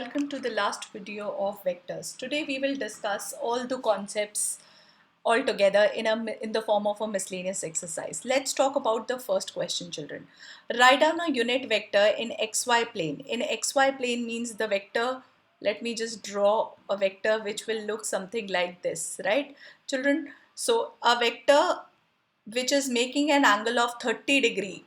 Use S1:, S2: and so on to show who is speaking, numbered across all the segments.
S1: Welcome to the last video of vectors. Today we will discuss all the concepts all together in the form of a miscellaneous exercise. Let's talk about the first question, children. Write down a unit vector in xy plane. In xy plane means the vector, let me just draw a vector which will look something like this, right? Children, so a vector which is making an angle of 30 degree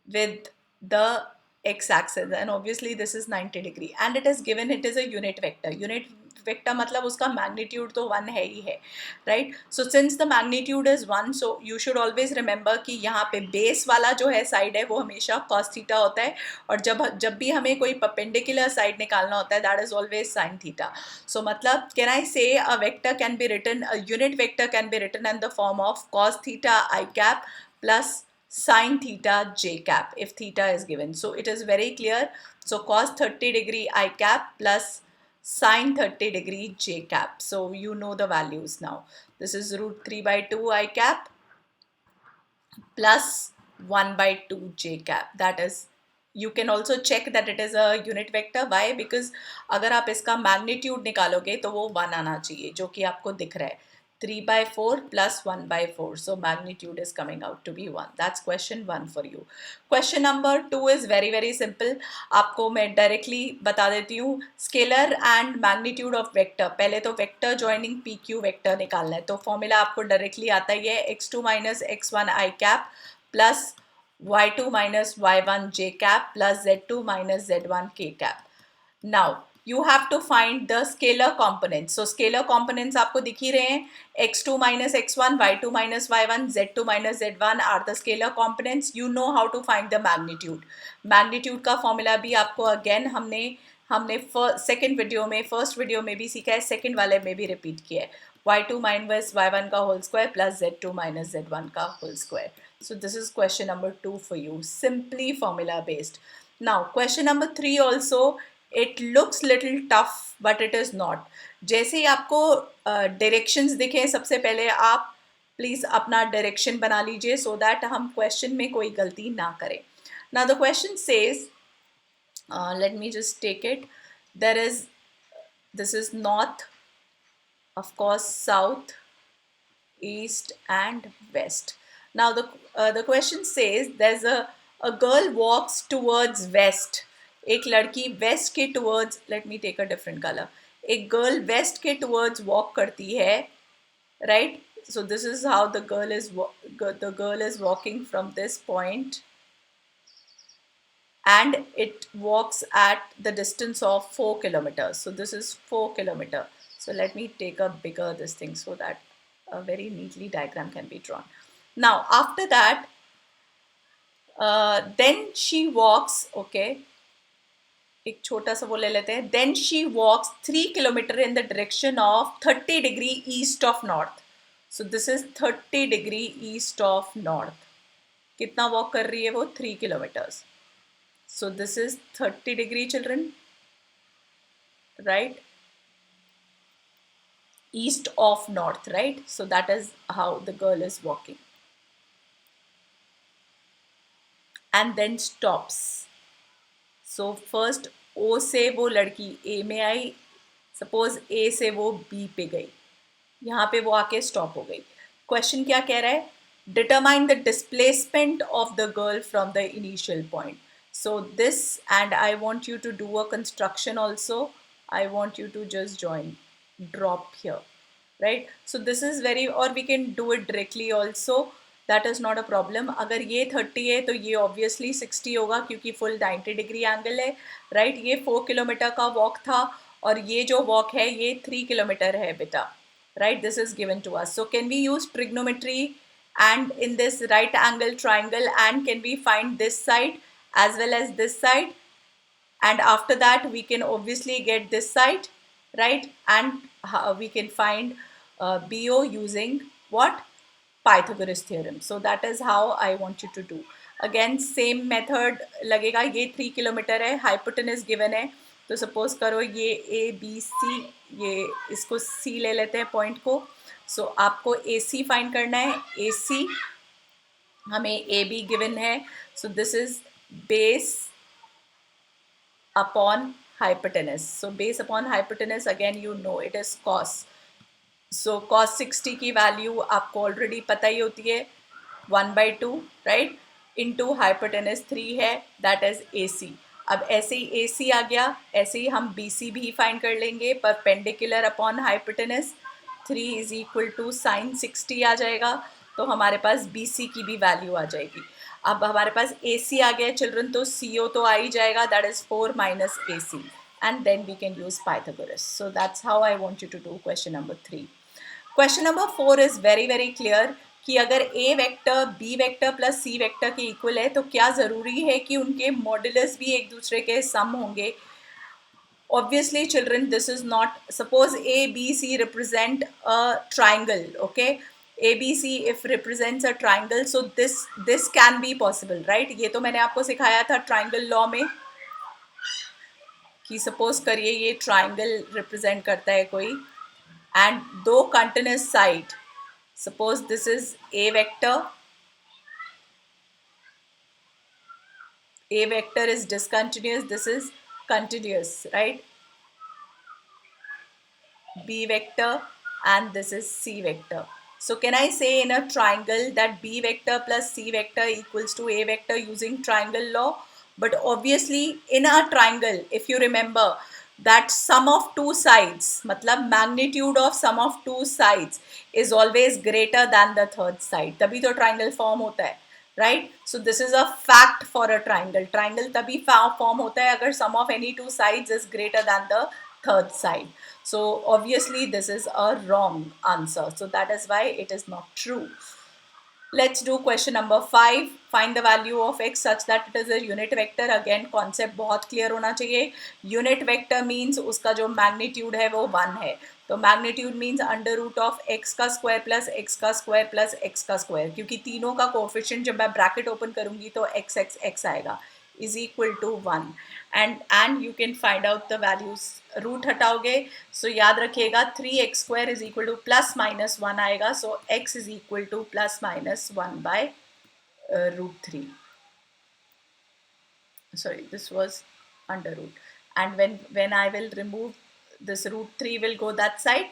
S1: with the x-axis, and obviously this is 90 degree, and it is given it is a unit vector. Unit vector मतलब उसका magnitude तो 1 है ही है, right? So since the magnitude is 1, so you should always remember कि यहाँ पे base वाला जो है side है वो हमेशा cos theta होता है, और जब भी हमें कोई perpendicular side निकालना होता है that is always sin theta. So मतलब can I say a vector can be written, a unit vector can be written in the form of cos theta I cap plus sin theta j cap if theta is given. So it is very clear. So cos 30 degree I cap plus sin 30 degree j cap. So you know the values now. This is root 3 by 2 I cap plus 1 by 2 j cap. That is, you can also check that it is a unit vector. Why? Because अगर आप इसका magnitude निकालोगे तो वो 1 आना चाहिए, जो कि आपको दिख रहा है 3 by 4 plus 1 by 4. So magnitude is coming out to be 1. That's question 1 for you. Question number 2 is very simple. आपको मैं directly बता देती हूँ. Scalar and magnitude of vector. पहले तो vector joining PQ vector निकालना है, तो formula आपको directly आता ही है x2 minus x1 I cap plus y2 minus y1 j cap plus z2 minus z1 k cap. Now you have to find the scalar components. So scalar components आपको दिख ही रहे हैं, x2 minus x1, y2 minus y1, z2 minus z1 are the scalar components. You know how to find the magnitude. Magnitude का formula भी आपको again हमने second video में, first video में भी सीखा है, सेकेंड वाले में भी रिपीट किया है, y2 minus y1 का whole square plus z2 minus z1 का whole square. So this is question number 2 for you, simply formula based. Now question number 3 also, it looks little tough but it is not. जैसे ही आपको directions दिखे, सबसे पहले आप please अपना direction बना लीजिए so that हम क्वेश्चन में कोई गलती ना करें. Now the question says, let me just take it. This is north, of course south, east and west. Now the question says there's a girl walks towards west. एक लड़की west के towards, let me take a different color. एक girl west के towards walk करती है, right? So this is how the girl is walking from this point, and it walks at the distance of 4 kilometers. So this is 4 kilometer. So let me take a bigger this thing so that a very neatly diagram can be drawn. Now after that, then she walks, okay, एक छोटा सा वो ले लेते हैं, then she walks 3 kilometer in the direction of 30 degree east of north. So this is 30 degree east of north. कितना walk कर रही है वो? 3 kilometers. So this is 30 degree, children, right? East of north, right? So that is how the girl is walking. And then stops. So first O से वो लड़की A में आई, suppose A से वो B पे गई, यहाँ पे वो आके stop हो गई. Question क्या कह रहा है? Determine the displacement of the girl from the initial point. So this, and I want you to do a construction also. I want you to just drop here, right? So this is very, or we can do it directly also. That is not a problem. अगर ये 30 है तो ये obviously 60 होगा क्योंकि full 90 degree angle है, right? ये 4 kilometre का walk था और ये जो walk है ये 3 किलोमीटर है बेटा, right? This is given to us. So can we use trigonometry and in this right angle triangle, and can we find this side as well as this side? And after that we can obviously get this side, right? And we can find BO using what? Pythagoras theorem. So that is how I want you to do. Again same method लगेगा. ये 3 kilometre है, hypotenuse given है, तो suppose करो ये A B C, ये इसको C ले लेते हैं point को. So आपको AC find करना है. AC हमें AB given है. So this is base upon hypotenuse. So base upon hypotenuse, again you know it is cos. So cos 60 की वैल्यू आपको ऑलरेडी पता ही होती है 1/2, राइट, इंटू हाइपोटेनस 3 है, दैट इज ए सी. अब ऐसे ही ए सी आ गया, ऐसे ही हम बी सी भी फाइंड कर लेंगे. Perpendicular upon hypotenuse 3 is equal to sine 60 आ जाएगा. तो हमारे पास बी सी की भी वैल्यू आ जाएगी. अब हमारे पास ए सी आ गया चिल्ड्रन, तो सी ओ तो आ ही जाएगा, that is 4 minus A C, and then we can use Pythagoras. So that's how I want you to do question number 3. Question number 4 is very very clear कि अगर a vector b vector plus c vector के equal है तो क्या ज़रूरी है कि उनके मॉड्यूलस भी एक दूसरे के सम होंगे. Obviously children, this is not, suppose a b c represent a triangle, okay, a b c if represents a triangle, so this can be possible, right. ये तो मैंने आपको सिखाया था ट्राइंगल लॉ में कि सपोज करिए ये ट्राइंगल रिप्रेजेंट करता है कोई, एंड दो continuous side, suppose this is a vector is discontinuous, this is continuous, right, b vector and this is c vector. So can I say in a triangle that b vector plus c vector equals to a vector using triangle law? But obviously in a triangle, if you remember that sum of two sides, matlab magnitude of sum of two sides is always greater than the third side, तभी तो triangle form होता है, right. So this is a fact for a triangle. Triangle तभी form होता है अगर sum of any two sides is greater than the third side. So obviously this is a wrong answer, so that is why it is not true. Let's do question number 5. Find the value of x such that it is a unit vector. Again concept बहुत clear होना चाहिए. Unit vector means उसका जो magnitude है वो 1 है. तो magnitude means under root of x का square plus x का square plus x का square. क्योंकि तीनों का coefficient जब मैं bracket open करूँगी तो x आएगा, is equal to 1. And you can find out the values. Root हटाओगे, सो याद रखिएगा 3x square is equal to plus minus 1 आएगा. So x is equal to plus minus 1 by root 3. Sorry, this was under root, and when I will remove this root 3 will go that side,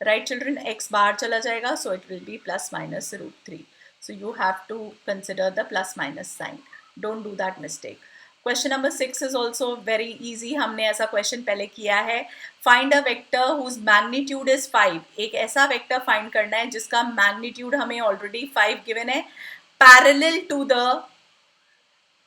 S1: right children, x बाहर चला जाएगा, so it will be plus minus root 3. So you have to consider the plus minus sign. Don't do that mistake. Question number 6 is also very easy. हमने ऐसा question पहले किया है. Find a vector whose magnitude is 5. एक ऐसा vector find करना है जिसका magnitude हमें already 5 given है. Parallel to the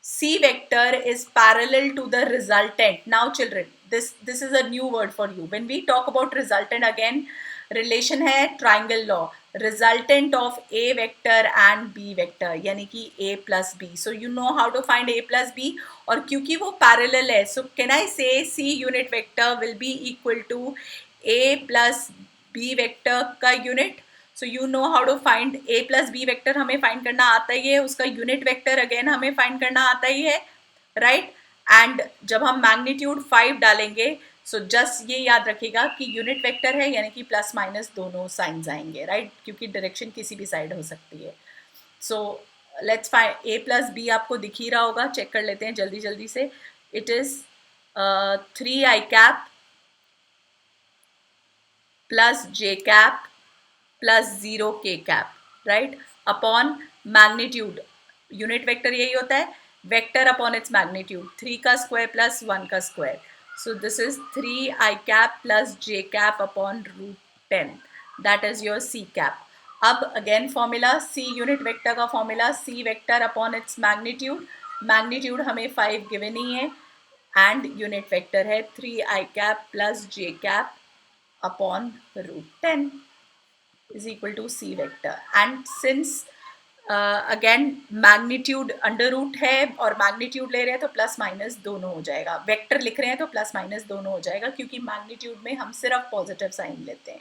S1: C vector is parallel to the resultant. Now children, this is a new word for you. When we talk about resultant, again relation है triangle law. Resultant of a vector and b vector, यानी कि a plus b. So you know how to find a plus b. और क्योंकि वो parallel है, so can I say c unit vector will be equal to a plus b vector का unit. So you know how to find a plus b vector, हमें find करना आता ही है, उसका unit vector again हमें find करना आता ही है, right. And जब हम magnitude 5 डालेंगे, सो जस्ट ये याद रखिएगा कि यूनिट वेक्टर है, यानी कि प्लस माइनस दोनों साइंस आएंगे, राइट, क्योंकि डायरेक्शन किसी भी साइड हो सकती है. So let's find A plus B. आपको दिख ही रहा होगा, चेक कर लेते हैं जल्दी जल्दी से. It is 3i cap plus j cap plus 0k cap, right, upon magnitude. Unit vector यही होता है, वेक्टर अपॉन इट्स मैग्नीट्यूड, 3 का स्क्वायर प्लस 1 का square. So this is 3i cap plus j cap upon root 10. That is your c cap. अब again formula, c unit vector का formula, c vector upon its magnitude. Magnitude हमें 5 given ही है, and unit vector है 3i cap plus j cap upon root 10 is equal to c vector. And since again magnitude under root है और magnitude ले रहे हैं तो प्लस माइनस दोनों हो जाएगा, वेक्टर लिख रहे हैं तो प्लस माइनस दोनों हो जाएगा, क्योंकि मैग्नीट्यूड में हम सिर्फ पॉजिटिव साइन लेते हैं.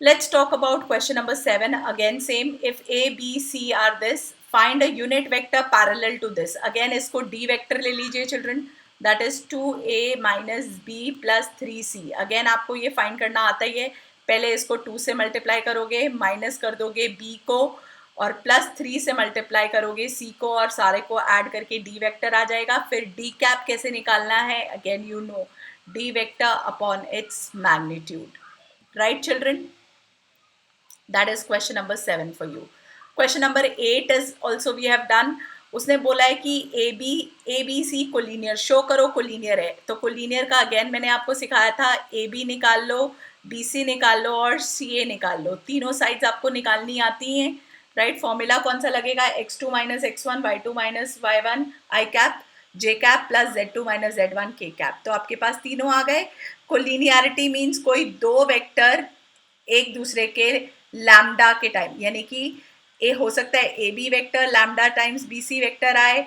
S1: Let's talk about question number 7. Again same, if A B C are this, find a unit vector parallel to this. Again इसको डी वेक्टर ले लीजिए children, that is 2a minus B plus 3c. Again आपको ये find करना आता ही है. पहले इसको 2 से मल्टीप्लाई करोगे, माइनस कर दोगे b को, और +3 से मल्टीप्लाई करोगे सी को और सारे को ऐड करके डी वेक्टर आ जाएगा. फिर डी कैप कैसे निकालना है, again you know, D vector upon its magnitude. Right children? That is question number 7 for you. Question number 8 is also we have done. उसने बोला है कि A B C collinear show करो, कोलिनियर है. तो कोलिनियर का अगेन मैंने आपको सिखाया था, ए बी निकाल लो, बी सी निकाल लो और सी ए निकाल लो. तीनों साइड्स आपको निकालनी आती हैं. राइट? फॉर्मूला कौन सा लगेगा? x2 minus x1, y2 minus y1 I cap, J cap plus z2 minus z1 K cap. तो आपके पास तीनों आ गए. कोलिनियरिटी मीन्स कोई दो वेक्टर एक दूसरे के लैम्डा के टाइम, यानी कि ए हो सकता है A B vector lambda times B C vector आए,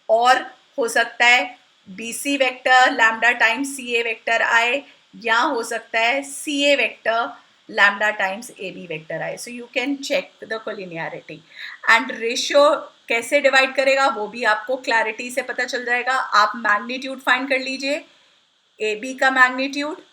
S1: और हो सकता है B C vector lambda times C A vector आए, या हो सकता है C A vector lambda times A B vector आए. So you can check the collinearity. And ratio कैसे डिवाइड करेगा वो भी आपको क्लैरिटी से पता चल जाएगा. आप मैग्नीट्यूड फाइंड कर लीजिए, ए बी का मैग्नीट्यूड,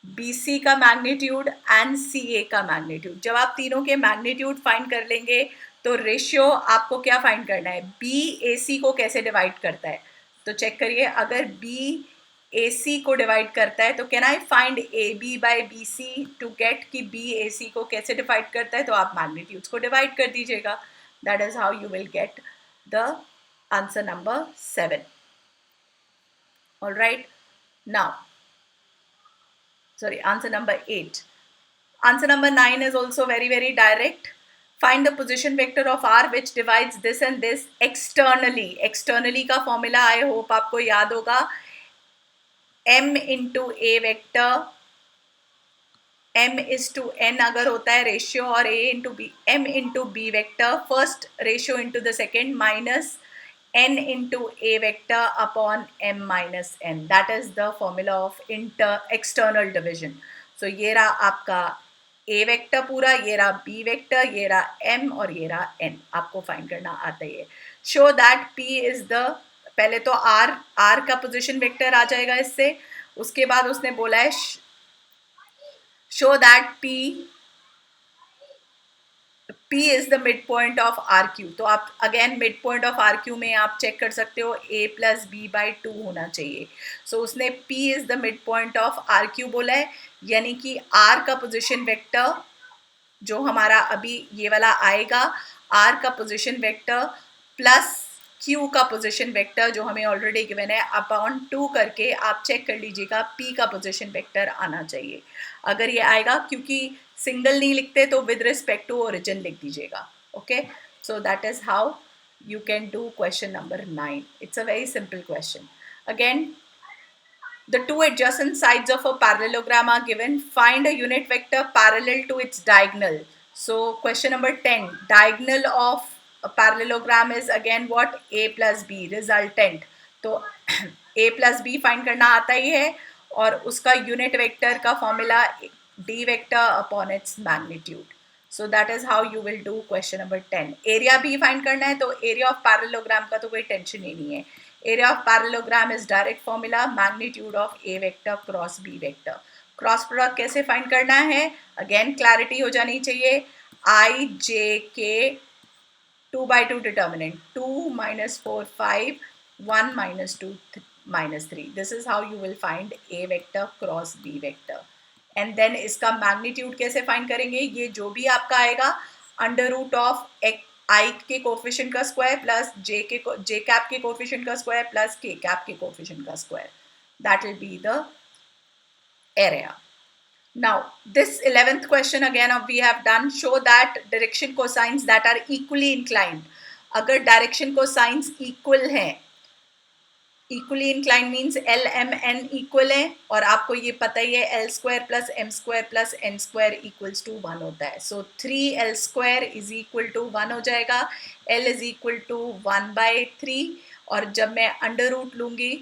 S1: BC का मैग्नीट्यूड एंड CA का मैग्नीट्यूड. जब आप तीनों के मैग्नीट्यूड फाइंड कर लेंगे तो रेशियो आपको क्या फाइंड करना है, BAC को कैसे डिवाइड करता है. तो चेक करिए, अगर BAC को डिवाइड करता है तो can I find AB by BC to get कि BAC को कैसे डिवाइड करता है. तो आप मैग्नीट्यूड्स को डिवाइड कर दीजिएगा. That is how you will get the answer number 7. Alright, now sorry, answer number 8. Answer number 9 is also very, very direct. Find the position vector of R which divides this and this externally. Externally का formula I hope आपको याद होगा, M into A vector, M is to N अगर होता है ratio, और A into B, M into B vector, first ratio into the second, minus n into a vector upon m minus n. That is the formula of external division. So ये रहा आपका a vector पूरा, ये रहा b vector, ये रहा m और ये रहा n. आपको फाइंड करना आता ही है. Show that p is the, पहले तो r का पोजिशन वेक्टर आ जाएगा इससे. उसके बाद उसने बोला है show that P is the midpoint of RQ. तो आप अगेन midpoint of RQ में आप चेक कर सकते हो, A plus B by 2 होना चाहिए. So उसने P is the midpoint of RQ बोला है, यानी कि R का पोजिशन वेक्टर जो हमारा अभी ये वाला आएगा, R का पोजिशन वेक्टर प्लस Q का पोजिशन वेक्टर जो हमें ऑलरेडी गिवन है अपॉन 2 करके आप चेक कर लीजिएगा P का पोजिशन वेक्टर आना चाहिए. अगर ये आएगा, क्योंकि सिंगल नहीं लिखते तो विद रिस्पेक्ट टू ओरिजिन लिख दीजिएगा. Okay, so that is how you can do question number 9. It's a very simple question. Again, the two adjacent sides of a parallelogram are given. Find a unit vector parallel to its diagonal. So question number 10, diagonal of a parallelogram is again what? A plus B, resultant. तो A plus B find करना आता ही है, और उसका unit vector का formula D vector upon its magnitude. So that is how you will do question number 10. Area भी find करना है, तो area of parallelogram का तो कोई tension ही नहीं है. Area of parallelogram is direct formula, magnitude of A vector cross B vector. Cross product कैसे find करना है, again clarity हो जानी चाहिए. I, J, K, 2 by 2 determinant, 2 minus 4, 5, 1 minus 2, minus 3. This is how you will find A vector cross B vector. And then इसका magnitude कैसे find करेंगे, ये जो भी आपका आएगा अंडर रूट ऑफ आई के कोफिशिएंट का स्क्वायर प्लस जे कैप के कोफिशिएंट का स्क्वायर प्लस के कैप के कोफिशिएंट का square. That will be the area. Now this 11th question again we have done. Show that direction cosines that are equally inclined. अगर direction cosines equal हैं, equally incline means L M N equal है, और आपको ये पता ही है L square plus M square plus N square equals to 1 होता है. So 3l square is equal to 1 हो जाएगा. l इज इक्वल टू 1/3, और जब मैं अंडर रूट लूँगी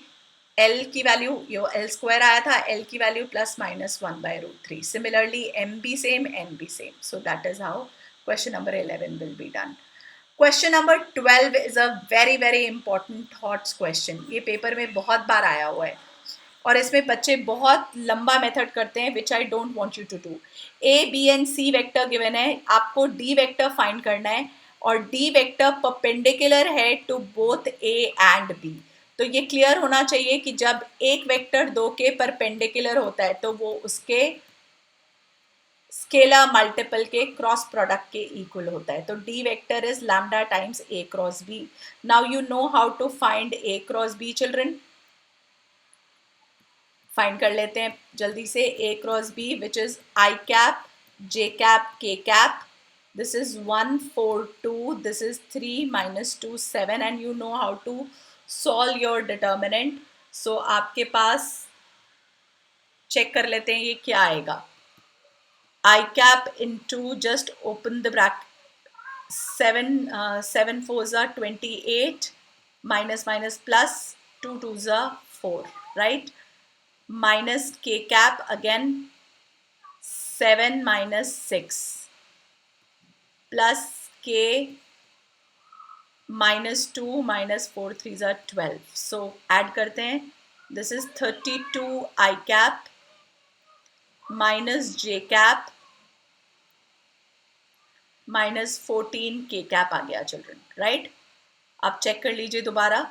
S1: l की वैल्यू, यो l स्क्वायर आया था, l की value plus minus 1/√3. Similarly m भी सेम, n भी same. So that is how question number 11 will be done. Question number 12 is a very very important thoughts question. ये paper में बहुत बार आया हुआ है. और इसमें बच्चे बहुत लंबा मेथड करते हैं which I don't want you to do. A B and C vector given है, आपको डी वेक्टर फाइंड करना है और डी वेक्टर परपेंडिकुलर है to both A and B. तो ये क्लियर होना चाहिए कि जब एक वेक्टर दो के परपेंडिकुलर होता है तो वो उसके स्केलर मल्टीपल के क्रॉस प्रोडक्ट के इक्वल होता है। तो D vector is lambda times A cross B. Now you know how to find A cross B children. फाइंड कर लेते हैं जल्दी से। A cross B which is I cap J cap K cap, this is 1 4 2, this is 3 minus 2 7 and you know how to solve your determinant। so आपके पास check कर लेते हैं ये क्या आएगा। I cap into just open the bracket 7 4s are 28 minus minus plus 2 2s are 4, right? Minus k cap again 7 minus 6 plus k minus 2 minus 4 3s are 12। so add करते हैं, this is 32 I cap minus j cap minus 14 k cap आ गया children, right? आप check कर लीजिए दोबारा।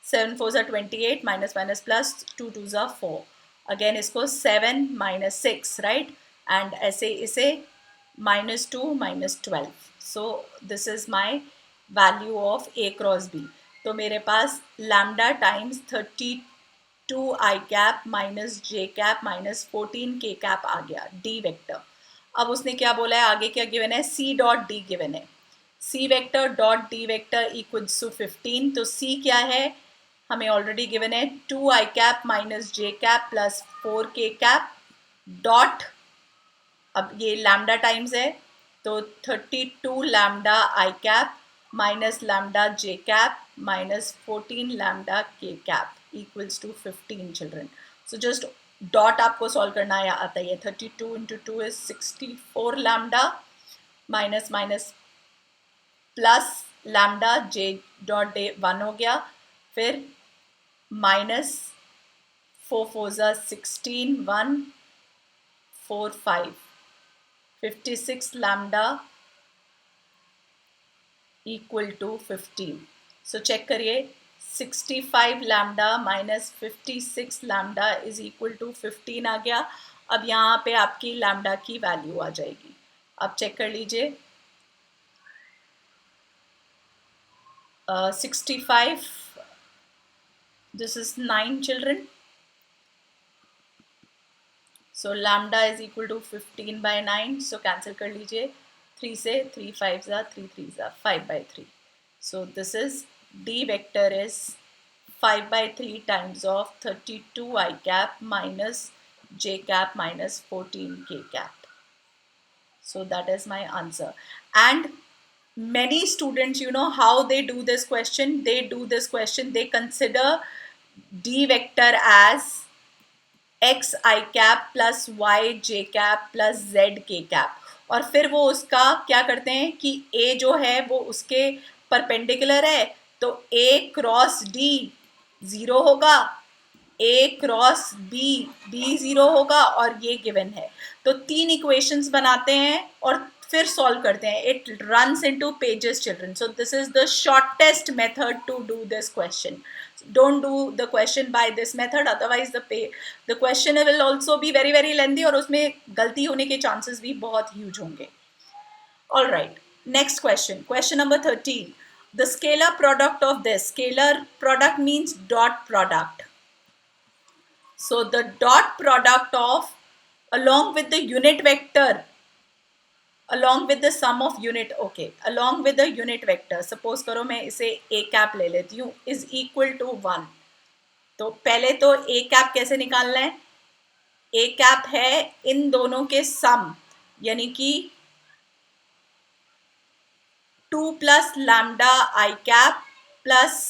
S1: 7 4s are 28 minus minus plus 2 2s are 4, again इसको 7 minus 6, right? And ऐसे इसे minus 2 minus 12। so this is my value of a cross b। तो मेरे पास lambda times 32 I cap minus j cap minus 14 k cap आ गया d vector. अब उसने क्या बोला है, आगे क्या गिवन है, c डॉट d गिवन है। c vector dot d vector equals to 15। तो c क्या है हमें ऑलरेडी गिवन है, 2 I cap minus j cap plus 4 k cap dot, अब ये लैम्डा टाइम्स है तो 32 lambda I cap minus lambda J cap minus 14 lambda K cap equals to 15 children. So just dot आपको solve करना आता है। 32 into 2 is 64 lambda minus minus plus lambda J dot डे 1 हो गया, फिर minus 4 4 16 1 4 5 56 lambda equal to 15। so check करिए 65 lambda minus 56 lambda is equal to 15 आ गया। अब यहाँ पे आपकी lambda की वैल्यू आ जाएगी। अब चेक कर लीजिए 65, this is 9 children। so lambda is equal to 15 by 9। so cancel कर लीजिए, 3 से 3 5s are 3 3s are 5 by 3। so this is d vector is 5 by 3 times of 32 I cap minus j cap minus 14 k cap। so that is my answer। and many students, you know how they do this question, they consider d vector as X I cap plus Y J cap plus Z K cap और फिर वो उसका क्या करते हैं कि ए जो है वो उसके परपेंडिकुलर है तो ए क्रॉस डी 0 होगा, ए क्रॉस बी बी 0 होगा और ये गिवन है। तो 3 इक्वेशंस बनाते हैं और फिर सॉल्व करते हैं। It runs into pages children. So this is the shortest method to do this question. Don't do the question by this method, otherwise the question will also be very very lengthy और उसमें गलती होने के chances भी बहुत huge होंगे। All right, next question, question number 13। The scalar product of this, scalar product means dot product। so the dot product of along with the unit vector along with the sum of unit, okay, along with the unit vector, suppose करो मैं इसे a cap ले लेती हूँ, is equal to 1। तो पहले तो a cap कैसे निकालना है, a cap है इन दोनों के सम, यानी कि 2 plus lambda I cap plus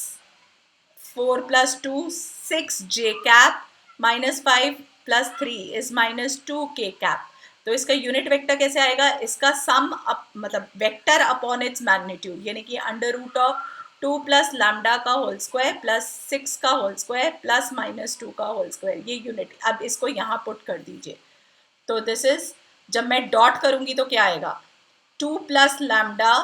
S1: 4 plus 2 6 j cap minus 5 plus 3 is minus 2 k cap। तो इसका यूनिट वेक्टर कैसे आएगा, इसका सम मतलब वेक्टर अपॉन इट्स मैग्नीट्यूड, यानी कि under root of 2 plus lambda का होल स्क्वायर प्लस 6 का होल स्क्वायर प्लस -2 का होल स्क्वायर, ये यूनिट। अब इसको यहाँ पुट कर दीजिए, तो दिस इज, जब मैं डॉट करूंगी तो क्या आएगा, 2 plus lambda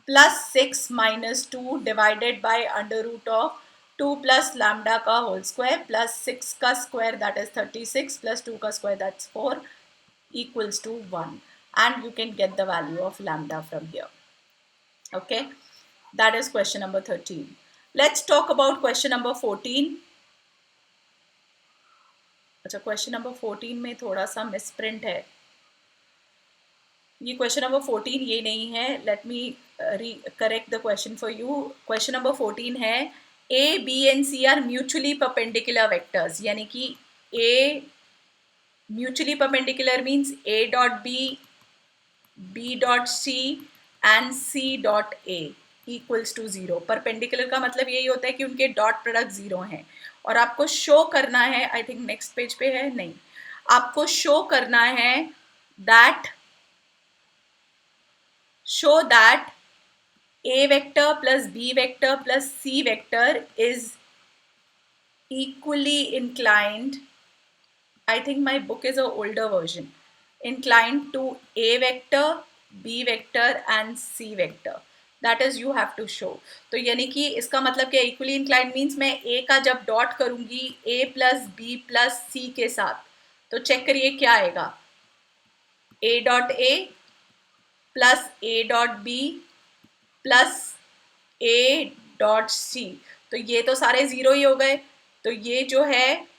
S1: plus 6 -2 divided by under root of 2 plus lambda का होल स्क्वायर प्लस 6 का स्क्वायर दैट इज 36 प्लस 2 का square that's 4 equals to 1, and you can get the value of lambda from here. Okay, that is question number 13. Let's talk about question number 14. अच्छा, question number 14 में थोड़ा सा misprint है, ये question number 14 ये नहीं है, let me correct the question for you. Question number 14 है A B and C are mutually perpendicular vectors, यानी कि A mutually perpendicular means A dot B, B dot C and C dot A equals to 0। Perpendicular का मतलब यही होता है कि उनके डॉट प्रोडक्ट 0 हैं, और आपको शो करना है, आई थिंक नेक्स्ट पेज पे है, नहीं, आपको शो करना है that A vector plus B vector plus C vector is equally inclined, I think my book is a older version, inclined to A vector, B vector and C vector, that is you have to show। तो यानी कि इसका मतलब क्या, equally inclined means मैं A का जब dot करूंगी A plus B plus C के साथ, तो चेक करिए क्या आएगा, A dot A plus A dot B plus A dot C, तो ये तो सारे जीरो ही हो गए, तो ये जो है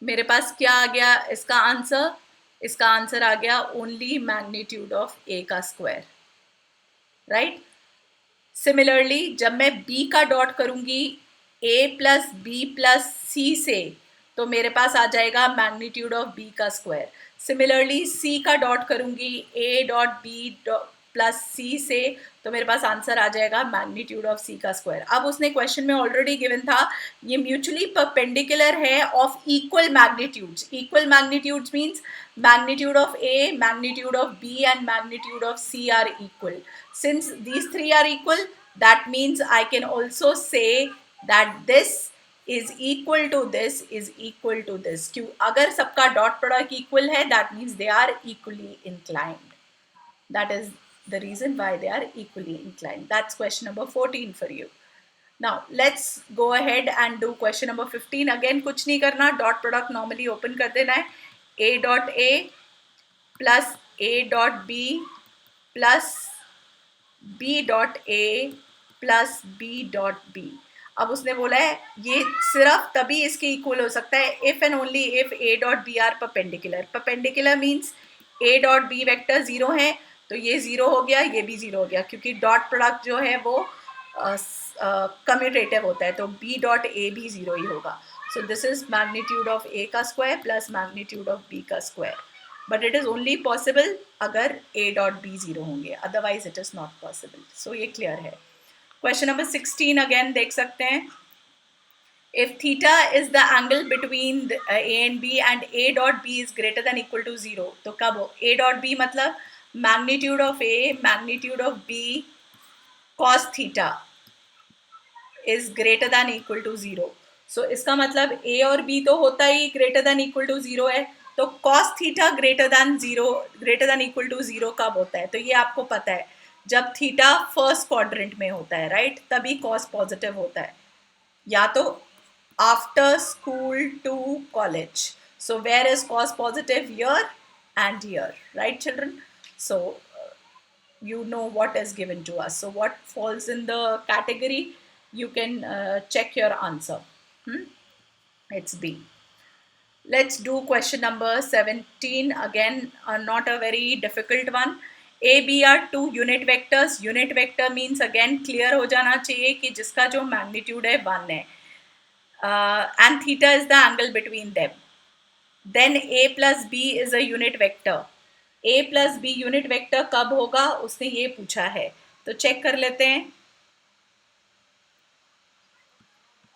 S1: मेरे पास क्या आ गया इसका आंसर, इसका आंसर आ गया ओनली मैग्नीट्यूड ऑफ ए का स्क्वायर, राइट। सिमिलरली जब मैं बी का डॉट करूंगी ए प्लस बी प्लस सी से, तो मेरे पास आ जाएगा मैग्नीट्यूड ऑफ बी का स्क्वायर। सिमिलरली सी का डॉट करूंगी ए डॉट बी प्लस सी से, तो मेरे पास आंसर आ जाएगा मैग्नीट्यूड ऑफ सी का स्क्वायर। अब उसने क्वेश्चन में ऑलरेडी गिवन था ये म्यूचुअली परपेंडिकुलर है of equal magnitudes. Equal magnitudes means magnitude of A, magnitude of B and magnitude of C are equal. Since these three are equal, that means I can also say that this is equal to this is equal to this। क्यों, अगर सबका dot product equal है that means they are equally inclined, that is the reason why they are equally inclined। That's question number 14 for you। Now let's go ahead and do question number 15। again कुछ नहीं करना, dot product normally open कर देना है, a dot a plus a dot b plus B dot A plus B dot B। अब उसने बोला है ये सिर्फ तभी इसके इक्वल हो सकता है if and only if A dot B are perpendicular. Perpendicular means A dot B vector 0 है, तो ये 0 हो गया, ये भी 0 हो गया, क्योंकि डॉट प्रोडक्ट जो है वो कम्यूटेटिव होता है, तो B डॉट A भी 0 ही होगा। So this is magnitude of A का square plus magnitude of B का square, but it is only possible अगर A डॉट B 0 होंगे, otherwise it is not possible. So ये क्लियर है। क्वेश्चन नंबर 16 अगेन देख सकते हैं, if theta is the angle between A and B and A dot B is greater than equal to 0, तो कब हो, A dot B मतलब magnitude of A magnitude of B cos theta is greater than equal to 0। So इसका मतलब A और B तो होता ही ग्रेटर देन इक्वल टू 0 है, तो cos theta greater than 0, greater than equal to 0 कब होता है, तो ये आपको पता है जब थीटा फर्स्ट क्वाड्रेंट में होता है, राइट, तभी cos पॉजिटिव होता है, या तो after school to college. So where is cos positive, here and here, right children. So you know what is given to us, so what falls in the category, you can check your answer। It's B। Let's do question number 17 again, not a very difficult one। A B are two unit vectors। unit vector means again clear हो जाना चाहिए कि जिसका जो magnitude है 1 है, and theta is the angle between them। then A plus B is a unit vector। A plus B unit vector कब होगा उसने ये पूछा है, तो चेक कर लेते हैं।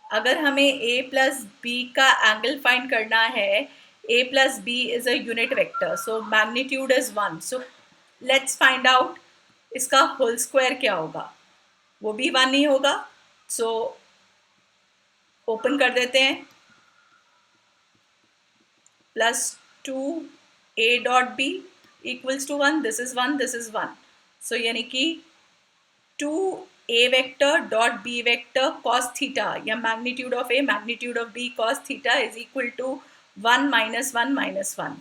S1: अगर हमें A प्लस बी का एंगल फाइंड करना है, A plus B is a unit vector, so magnitude is 1। So let's find out इसका होल स्क्वायर क्या होगा, वो भी 1 ही होगा. सो ओपन कर देते हैं. Plus 2a.b equals to 1. This is 1, this is 1. So यानी कि 2a vector dot b vector cos theta या magnitude of a magnitude of b cos theta is equal to 1 minus 1 minus 1.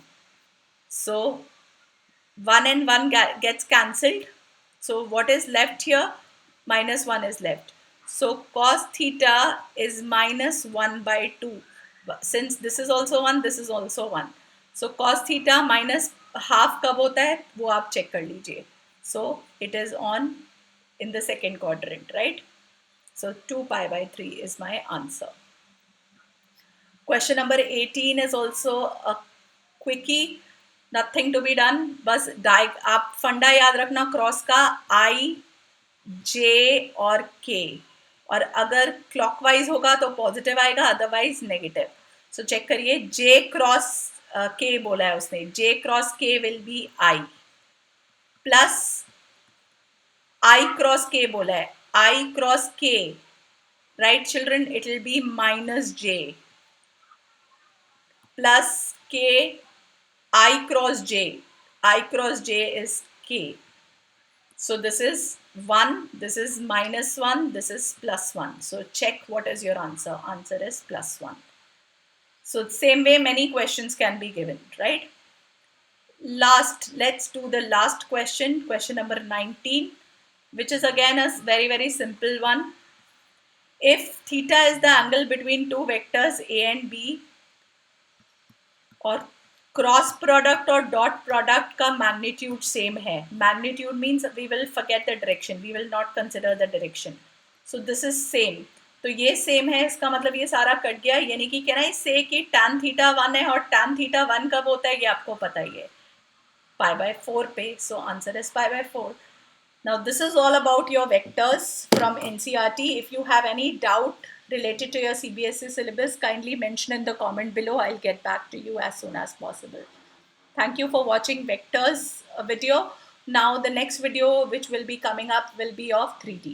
S1: So 1 and 1 gets cancelled. So what is left here? Minus 1 is left. So cos theta is minus 1 by 2. Since this is also 1, this is also 1. So cos theta minus half कब होता है वो आप check कर लीजिए. So it is on in the second quadrant, right? So 2 pi by 3 is my answer. Question number 18 is also a quickie. Nothing to be done. बस आप फंडा याद रखना क्रॉस का I, J और K. और अगर क्लॉकवाइज होगा तो पॉजिटिव आएगा, अदरवाइज नेगेटिव. सो चेक करिए. J क्रॉस K बोला है उसने. J cross K will be I. Plus I cross K बोला है. I cross K, right children, it will be minus J. Plus K I cross J. I cross J is K. So this is 1, this is minus 1, this is plus 1. So check what is your answer. Answer is plus 1. So same way many questions can be given, right? Last, let's do the last question, question number 19, which is again a very, very simple one. If theta is the angle between two vectors A and B, और cross product और dot product का magnitude same है. Magnitude means we will forget the direction, we will not consider the direction. So this is same. तो ये same है, इसका मतलब ये सारा कट गया. यानी कि कैन आई से कि tan थीटा 1 है और tan थीटा 1 कब होता है ये आपको पता ही है, पाई बाय 4 पे. So answer is pi by 4. Now this is all about your vectors from NCERT. If you have any doubt related to your CBSE syllabus, kindly mention in the comment below. I'll get back to you as soon as possible. Thank you for watching vectors video. Now the next video which will be coming up will be of 3D.